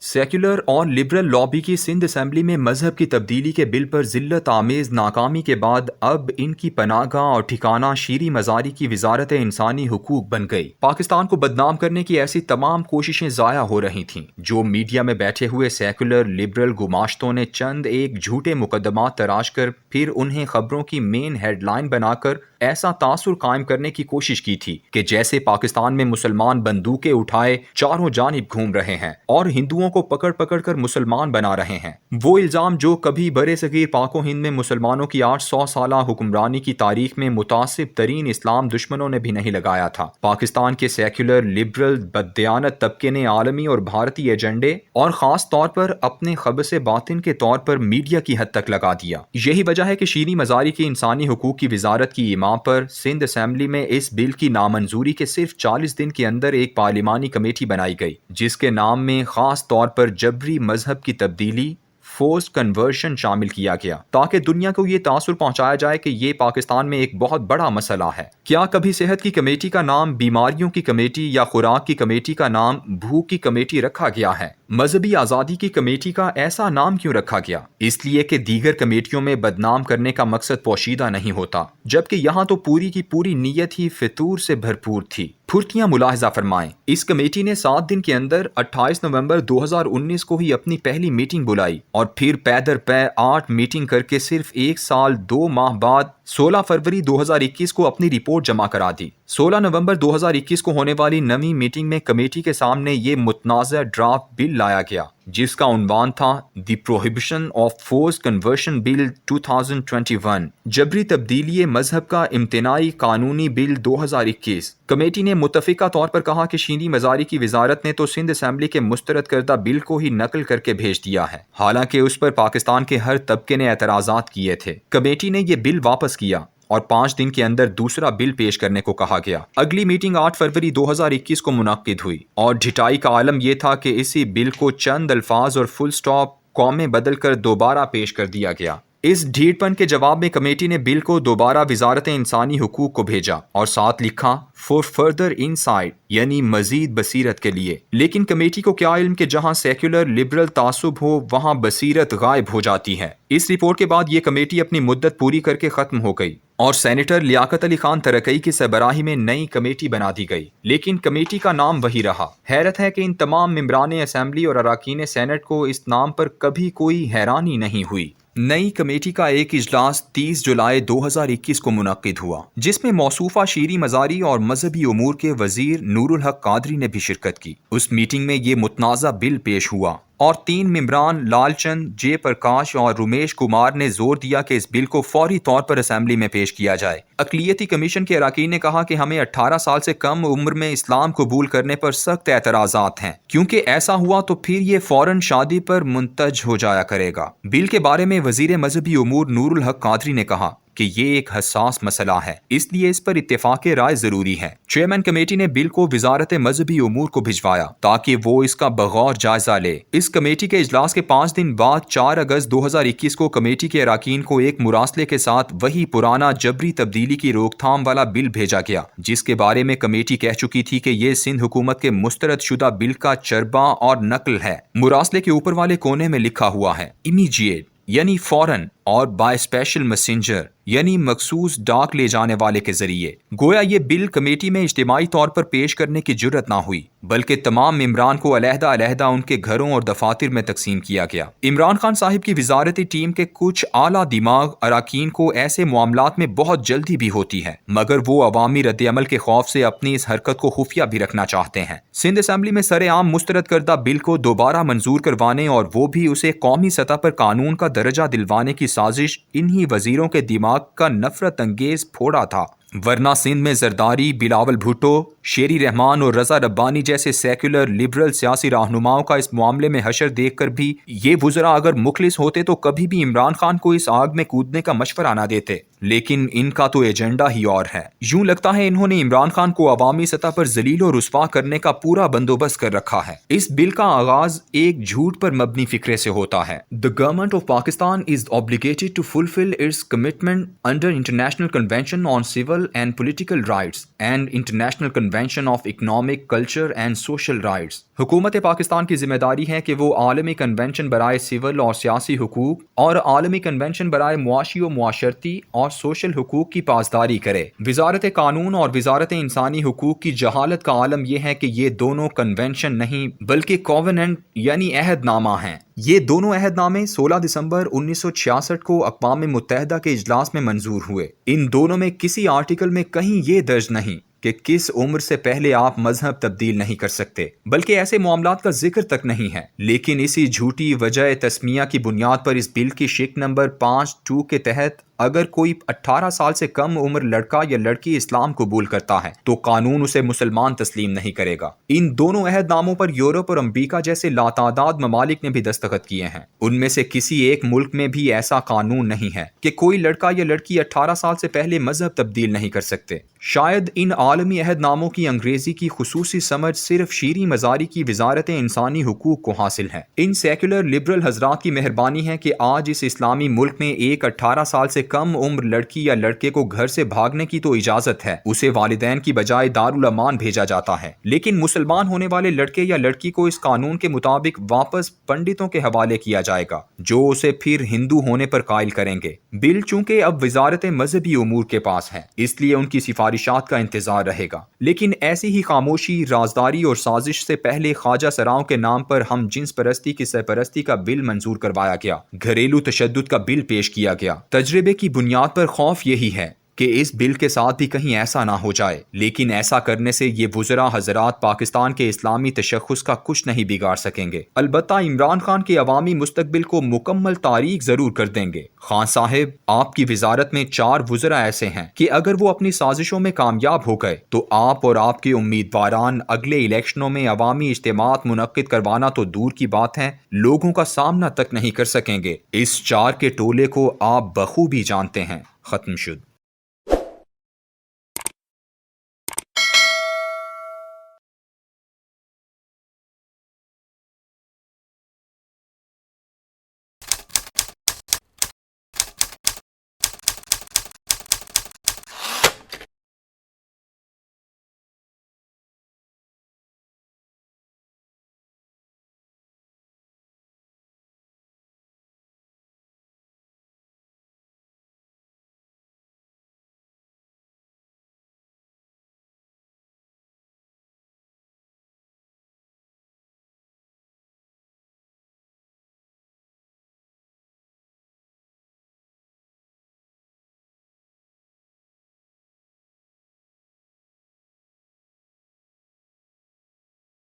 Secular اور liberal lobby کی Sindh assembly میں مذہب کی تبدیلی کے بل پر ذلت آمیز ناکامی کے بعد اب ان کی پناہ گاہ اور ٹھکانہ شیریں مزاری کی وزارت انسانی حقوق بن گئی۔ پاکستان کو بدنام کرنے کی ایسی تمام کوششیں ضائع ہو رہی تھیں جو میڈیا میں بیٹھے ہوئے سیکولر لبرل گماشتوں نے چند ایک جھوٹے مقدمات تراش کر پھر انہیں خبروں کی مین ہیڈ لائن بنا کر ایسا تاثر قائم کرنے کی کوشش کی تھی کہ جیسے پاکستان میں مسلمان بندوقیں اٹھائے چاروں جانب گھوم رہے ہیں اور ہندوؤں کو پکڑ پکڑ کر مسلمان بنا رہے ہیں۔ وہ الزام جو کبھی برے صغیر پاک و ہند میں مسلمانوں کی 800 سالہ حکمرانی کی تاریخ میں متعصب ترین اسلام دشمنوں نے بھی نہیں لگایا تھا۔ پاکستان کے سیکولر لبرل بددیانت طبقے نے عالمی اور بھارتی ایجنڈے اور خاص طور پر اپنے خبث باطن کے طور پر میڈیا کی حد تک لگا دیا۔ یہی وجہ ہے کہ شیریں مزاری کی انسانی حقوق کی وزارت کی پر سندھ اسمبلی میں اس بل کی نامنظوری کے صرف 40 دن کے اندر ایک پارلیمانی کمیٹی بنائی گئی جس کے نام میں خاص طور پر جبری مذہب کی تبدیلی فورسڈ کنورشن شامل کیا گیا تاکہ دنیا کو یہ تاثر پہنچایا جائے کہ یہ پاکستان میں ایک بہت بڑا مسئلہ ہے۔ کیا کبھی صحت کی کمیٹی کا نام بیماریوں کی کمیٹی یا خوراک کی کمیٹی کا نام بھوک کی کمیٹی رکھا گیا ہے؟ مذہبی آزادی کی کمیٹی کا ایسا نام کیوں رکھا گیا؟ اس لیے کہ دیگر کمیٹیوں میں بدنام کرنے کا مقصد پوشیدہ نہیں ہوتا، جبکہ یہاں تو پوری کی پوری نیت ہی فطور سے بھرپور تھی۔ پھرتیاں ملاحظہ فرمائیں، اس کمیٹی نے 7 دن کے اندر 28 نومبر 2019 کو ہی اپنی پہلی میٹنگ بلائی اور پھر پے در پے 8 میٹنگ کر کے صرف 1 سال 2 ماہ بعد 16 فروری 2021 کو اپنی رپورٹ جمع کرا دی۔ 16 نومبر 2021 کو ہونے والی نویں میٹنگ میں کمیٹی کے سامنے یہ متنازع ڈرافٹ بل لایا گیا جس کا عنوان تھا دی پروہیبیشن آف فورسڈ کنورشن بل 2021، جبری تبدیلی مذہب کا امتناعی قانونی بل 2021۔ کمیٹی نے متفقہ طور پر کہا کہ شیریں مزاری کی وزارت نے تو سندھ اسمبلی کے مسترد کردہ بل کو ہی نقل کر کے بھیج دیا ہے، حالانکہ اس پر پاکستان کے ہر طبقے نے اعتراضات کیے تھے۔ کمیٹی نے یہ بل واپس کیا اور 5 دن کے اندر دوسرا بل پیش کرنے کو کہا گیا۔ اگلی میٹنگ 8 فروری 2021 کو منعقد ہوئی اور ڈھٹائی کا عالم یہ تھا کہ اسی بل کو چند الفاظ اور فل سٹاپ کامے بدل کر دوبارہ پیش کر دیا گیا۔ اس ڈھیٹ پن کے جواب میں کمیٹی نے بل کو دوبارہ وزارت انسانی حقوق کو بھیجا اور ساتھ لکھا فور فردر انسائٹ، یعنی مزید بصیرت کے لیے۔ لیکن کمیٹی کو کیا علم کہ جہاں سیکولر لبرل تعصب ہو وہاں بصیرت غائب ہو جاتی ہے۔ اس رپورٹ کے بعد یہ کمیٹی اپنی مدت پوری کر کے ختم ہو گئی اور سینیٹر لیاقت علی خان ترکئی کی سربراہی میں نئی کمیٹی بنا دی گئی، لیکن کمیٹی کا نام وہی رہا۔ حیرت ہے کہ ان تمام ممبران اسمبلی اور اراکین سینٹ کو اس نام پر کبھی کوئی حیرانی نہیں ہوئی۔ نئی کمیٹی کا ایک اجلاس 30 جولائی 2021 کو منعقد ہوا جس میں موصوفہ شیریں مزاری اور مذہبی امور کے وزیر نور الحق قادری نے بھی شرکت کی۔ اس میٹنگ میں یہ متنازع بل پیش ہوا اور 3 ممبران لال چند، جے پرکاش اور رمیش کمار نے زور دیا کہ اس بل کو فوری طور پر اسمبلی میں پیش کیا جائے۔ اقلیتی کمیشن کے اراکین نے کہا کہ ہمیں 18 سال سے کم عمر میں اسلام قبول کرنے پر سخت اعتراضات ہیں، کیونکہ ایسا ہوا تو پھر یہ فوراً شادی پر منتج ہو جایا کرے گا۔ بل کے بارے میں وزیر مذہبی امور نور الحق قادری نے کہا کہ یہ ایک حساس مسئلہ ہے، اس لیے اس پر اتفاق رائے ضروری ہے۔ چیئرمین کمیٹی نے بل کو وزارت مذہبی امور کو بھجوایا تاکہ وہ اس کا بغور جائزہ لے۔ اس کمیٹی کے اجلاس کے 5 دن بعد 4 اگست 2021 کو کمیٹی کے اراکین کو ایک مراسلے کے ساتھ وہی پرانا جبری تبدیلی کی روک تھام والا بل بھیجا گیا جس کے بارے میں کمیٹی کہہ چکی تھی کہ یہ سندھ حکومت کے مسترد شدہ بل کا چربا اور نقل ہے۔ مراسلے کے اوپر والے کونے میں لکھا ہوا ہے امیجیٹ، یعنی فوراً، اور بائی اسپیشل میسنجر، یعنی مخصوص ڈاک لے جانے والے کے ذریعے۔ گویا یہ بل کمیٹی میں اجتماعی طور پر پیش کرنے کی جرت نہ ہوئی بلکہ تمام ممبران کو علیحدہ علیحدہ ان کے گھروں اور دفاتر میں تقسیم کیا گیا۔ عمران خان صاحب کی وزارتی ٹیم کے کچھ اعلیٰ دماغ اراکین کو ایسے معاملات میں بہت جلدی بھی ہوتی ہے، مگر وہ عوامی رد عمل کے خوف سے اپنی اس حرکت کو خفیہ بھی رکھنا چاہتے ہیں۔ سندھ اسمبلی میں سر عام مسترد کردہ بل کو دوبارہ منظور کروانے اور وہ بھی اسے قومی سطح پر قانون کا درجہ دلوانے کی سازش انہی وزیروں کے دماغ کا نفرت انگیز پھوڑا تھا، ورنہ سندھ میں زرداری، بلاول بھٹو، شیری رحمان اور رضا ربانی جیسے سیکولر لبرل سیاسی رہنماؤں کا اس معاملے میں حشر دیکھ کر بھی یہ وزراء اگر مخلص ہوتے تو کبھی بھی عمران خان کو اس آگ میں کودنے کا مشورہ نہ دیتے، لیکن ان کا تو ایجنڈا ہی اور ہے۔ یوں لگتا ہے انہوں نے عمران خان کو عوامی سطح پر ذلیل و رسوا کرنے کا پورا بندوبست کر رکھا ہے۔ اس بل کا آغاز ایک جھوٹ پر مبنی فکرے سے ہوتا ہے۔ The government of Pakistan is obligated to fulfill its commitment under International Convention on Civil and Political Rights and International Convention convention of economic culture and social rights. حکومت پاکستان کی ذمہ داری ہے کہ وہ عالمی کنونشن برائے سول اور سیاسی حقوق اور عالمی کنونشن برائے معاشی و معاشرتی اور سوشل حقوق کی پاسداری کرے۔ وزارت قانون اور وزارت انسانی حقوق کی جہالت کا عالم یہ ہے کہ یہ دونوں کنونشن نہیں بلکہ کووننٹ یعنی عہد نامہ ہیں۔ یہ دونوں عہد نامے 16 دسمبر 1966 کو اقوام متحدہ کے اجلاس میں منظور ہوئے۔ ان دونوں میں کسی آرٹیکل میں کہیں یہ درج نہیں کہ کس عمر سے پہلے آپ مذہب تبدیل نہیں کر سکتے، بلکہ ایسے معاملات کا ذکر تک نہیں ہے۔ لیکن اسی جھوٹی وجہ تسمیہ کی بنیاد پر اس بل کی شق نمبر 5(2) کے تحت اگر کوئی 18 سال سے کم عمر لڑکا یا لڑکی اسلام قبول کرتا ہے تو قانون اسے مسلمان تسلیم نہیں کرے گا۔ ان دونوں عہد ناموں پر یورپ اور امریکہ جیسے لاتعداد ممالک نے بھی دستخط کیے ہیں۔ ان میں سے کسی ایک ملک میں بھی ایسا قانون نہیں ہے کہ کوئی لڑکا یا لڑکی 18 سال سے پہلے مذہب تبدیل نہیں کر سکتے۔ شاید ان عالمی عہد ناموں کی انگریزی کی خصوصی سمجھ صرف شیریں مزاری کی وزارت انسانی حقوق کو حاصل ہے۔ ان سیکولر لبرل حضرات کی مہربانی ہے کہ آج اس اسلامی ملک میں ایک 18 سال سے کم عمر لڑکی یا لڑکے کو گھر سے بھاگنے کی تو اجازت ہے، اسے والدین کی بجائے دارالامان بھیجا جاتا ہے، لیکن مسلمان ہونے والے لڑکے یا لڑکی کو اس قانون کے مطابق واپس پنڈتوں کے حوالے کیا جائے گا جو اسے پھر ہندو ہونے پر قائل کریں گے۔ بل چونکہ اب وزارت مذہبی امور کے پاس ہے اس لیے ان کی سفارشات کا انتظار رہے گا، لیکن ایسی ہی خاموشی، رازداری اور سازش سے پہلے خواجہ سراؤں کے نام پر ہم جنس پرستی کی سرپرستی کا بل منظور کروایا گیا، گھریلو تشدد کا بل پیش کیا گیا۔ تجربے کی بنیاد پر خوف یہی ہے کہ اس بل کے ساتھ بھی کہیں ایسا نہ ہو جائے، لیکن ایسا کرنے سے یہ وزراء حضرات پاکستان کے اسلامی تشخص کا کچھ نہیں بگاڑ سکیں گے، البتہ عمران خان کے عوامی مستقبل کو مکمل تاریک ضرور کر دیں گے۔ خان صاحب، آپ کی وزارت میں 4 وزراء ایسے ہیں کہ اگر وہ اپنی سازشوں میں کامیاب ہو گئے تو آپ اور آپ کے امیدواران اگلے الیکشنوں میں عوامی اجتماعات منعقد کروانا تو دور کی بات ہے، لوگوں کا سامنا تک نہیں کر سکیں گے۔ اس 4 کے ٹولے کو آپ بخوبی جانتے ہیں۔ ختم شد۔